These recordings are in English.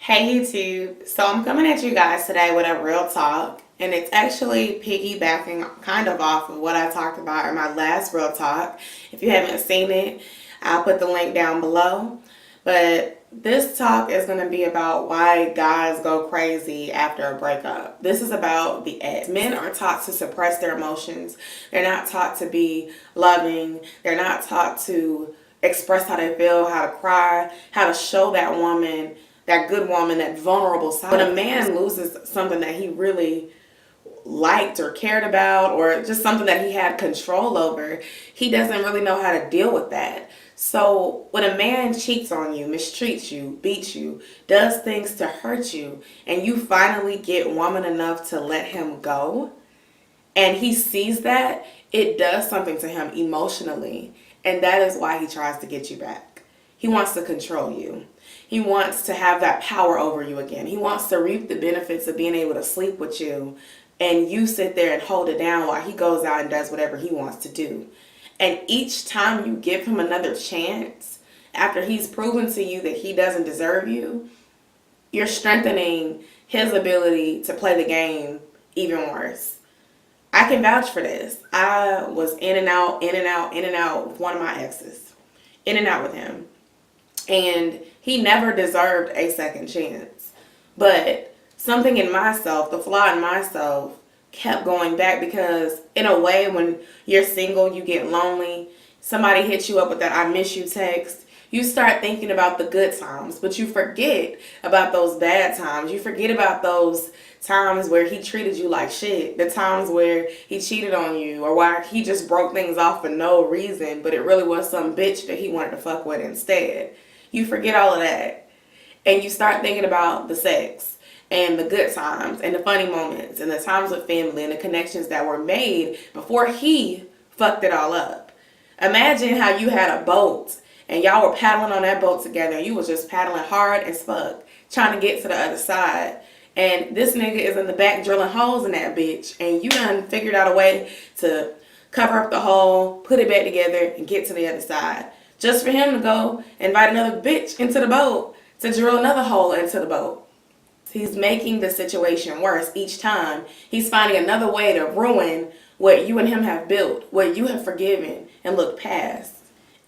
Hey YouTube, so I'm coming at you guys today with a real talk, and it's actually piggybacking kind of off of what I talked about in my last real talk. If you haven't seen it, I'll put the link down below. But this talk is going to be about why guys go crazy after a breakup. This is about the ex. Men are taught to suppress their emotions. They're not taught to be loving. They're not taught to express how they feel, how to cry, how to show that woman, that good woman, that vulnerable side. When a man loses something that he really liked or cared about, or just something that he had control over, he doesn't really know how to deal with that. So when a man cheats on you, mistreats you, beats you, does things to hurt you, and you finally get woman enough to let him go, and he sees that, it does something to him emotionally. And that is why he tries to get you back. He wants to control you. He wants to have that power over you again. He wants to reap the benefits of being able to sleep with you, and you sit there and hold it down while he goes out and does whatever he wants to do. And each time you give him another chance, after he's proven to you that he doesn't deserve you, you're strengthening his ability to play the game even worse. I can vouch for this. I was in and out, in and out, in and out with one of my exes. In and out with him. And he never deserved a second chance. But something in myself, the flaw in myself, kept going back, because in a way, when you're single, you get lonely, somebody hits you up with that "I miss you" text, you start thinking about the good times, but you forget about those bad times. You forget about those times where he treated you like shit, the times where he cheated on you, or why he just broke things off for no reason, but it really was some bitch that he wanted to fuck with instead. You forget all of that, and you start thinking about the sex and the good times and the funny moments and the times with family and the connections that were made before he fucked it all up. Imagine how you had a boat and y'all were paddling on that boat together, and you was just paddling hard as fuck trying to get to the other side, and this nigga is in the back drilling holes in that bitch, and you done figured out a way to cover up the hole, put it back together, and get to the other side, just for him to go invite another bitch into the boat to drill another hole into the boat. He's making the situation worse each time. He's finding another way to ruin what you and him have built, what you have forgiven and looked past.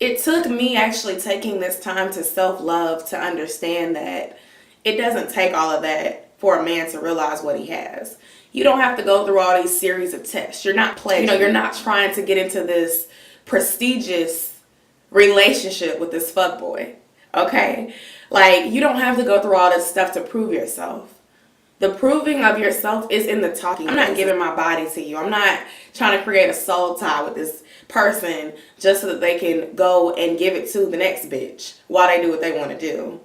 It took me actually taking this time to self-love to understand that it doesn't take all of that for a man to realize what he has. You don't have to go through all these series of tests. You're not pledging. You're not trying to get into this prestigious relationship with this fuckboy. Okay? Like, you don't have to go through all this stuff to prove yourself. The proving of yourself is in the talking. I'm not giving my body to you. I'm not trying to create a soul tie with this person just so that they can go and give it to the next bitch while they do what they want to do.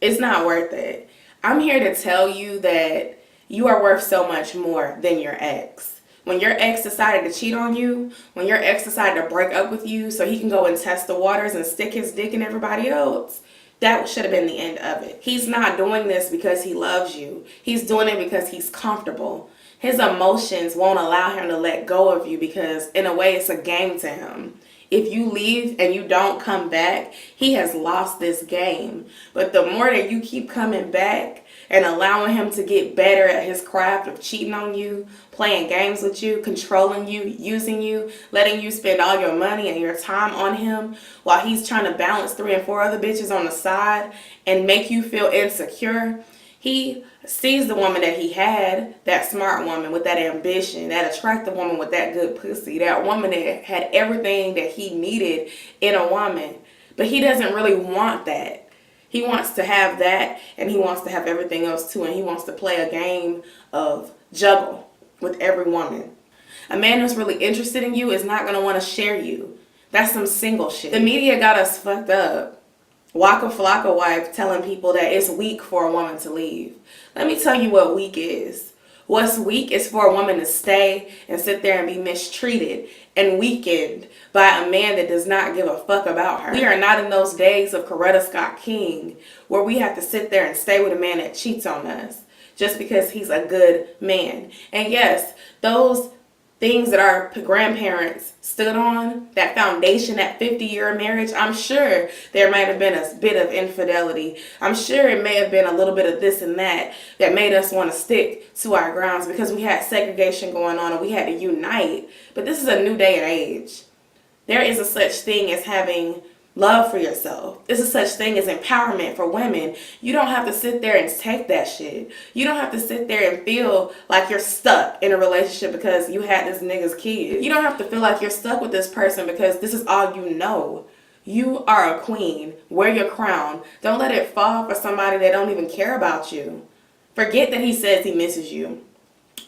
It's not worth it. I'm here to tell you that you are worth so much more than your ex. When your ex decided to cheat on you, when your ex decided to break up with you so he can go and test the waters and stick his dick in everybody else, that should have been the end of it. He's not doing this because he loves you. He's doing it because he's comfortable. His emotions won't allow him to let go of you, because in a way it's a game to him. If you leave and you don't come back, he has lost this game. But the more that you keep coming back and allowing him to get better at his craft of cheating on you, playing games with you, controlling you, using you, letting you spend all your money and your time on him while he's trying to balance 3 and 4 other bitches on the side and make you feel insecure, he sees the woman that he had, that smart woman with that ambition, that attractive woman with that good pussy, that woman that had everything that he needed in a woman. But he doesn't really want that. He wants to have that, and he wants to have everything else too, and he wants to play a game of juggle with every woman. A man who's really interested in you is not going to want to share you. That's some single shit. The media got us fucked up. Waka Flocka wife telling people that it's weak for a woman to leave. Let me tell you what weak is. What's weak is for a woman to stay and sit there and be mistreated and weakened by a man that does not give a fuck about her. We are not in those days of Coretta Scott King where we have to sit there and stay with a man that cheats on us just because he's a good man. And yes, those things that our grandparents stood on, that foundation, that 50-year marriage, I'm sure there might have been a bit of infidelity. I'm sure it may have been a little bit of this and that made us want to stick to our grounds because we had segregation going on and we had to unite. But this is a new day and age. There is a such thing as having love for yourself. There's a such thing as empowerment for women. You don't have to sit there and take that shit. You don't have to sit there and feel like you're stuck in a relationship because you had this nigga's kid. You don't have to feel like you're stuck with this person because this is all you know. You are a queen. Wear your crown. Don't let it fall for somebody that don't even care about you. Forget that he says he misses you.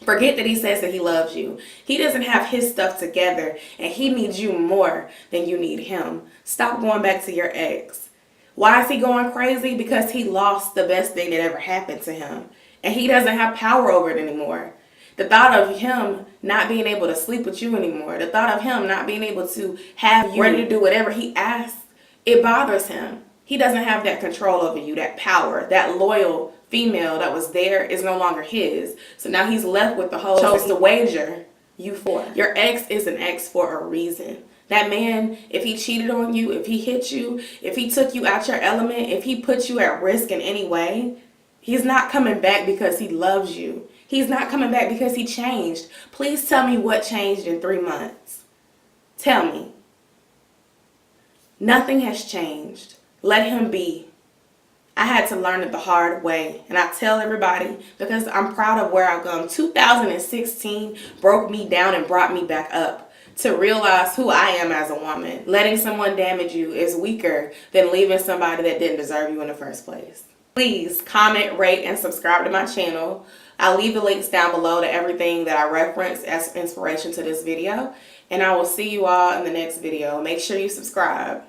Forget that he says that he loves you. He doesn't have his stuff together and he needs you more than you need him. Stop going back to your ex. Why is he going crazy? Because he lost the best thing that ever happened to him and he doesn't have power over it anymore. The thought of him not being able to sleep with you anymore, the thought of him not being able to have you ready to do whatever he asks, it bothers him. He doesn't have that control over you, that power, that loyal female that was there is no longer his. So now he's left with the whole chose to wager you for. Your ex is an ex for a reason. That man, if he cheated on you, if he hit you, if he took you out your element, if he put you at risk in any way, he's not coming back because he loves you. He's not coming back because he changed. Please tell me what changed in 3 months. Tell me. Nothing has changed. Let him be. I had to learn it the hard way. And I tell everybody because I'm proud of where I've gone. 2016 broke me down and brought me back up to realize who I am as a woman. Letting someone damage you is weaker than leaving somebody that didn't deserve you in the first place. Please comment, rate, and subscribe to my channel. I'll leave the links down below to everything that I reference as inspiration to this video. And I will see you all in the next video. Make sure you subscribe.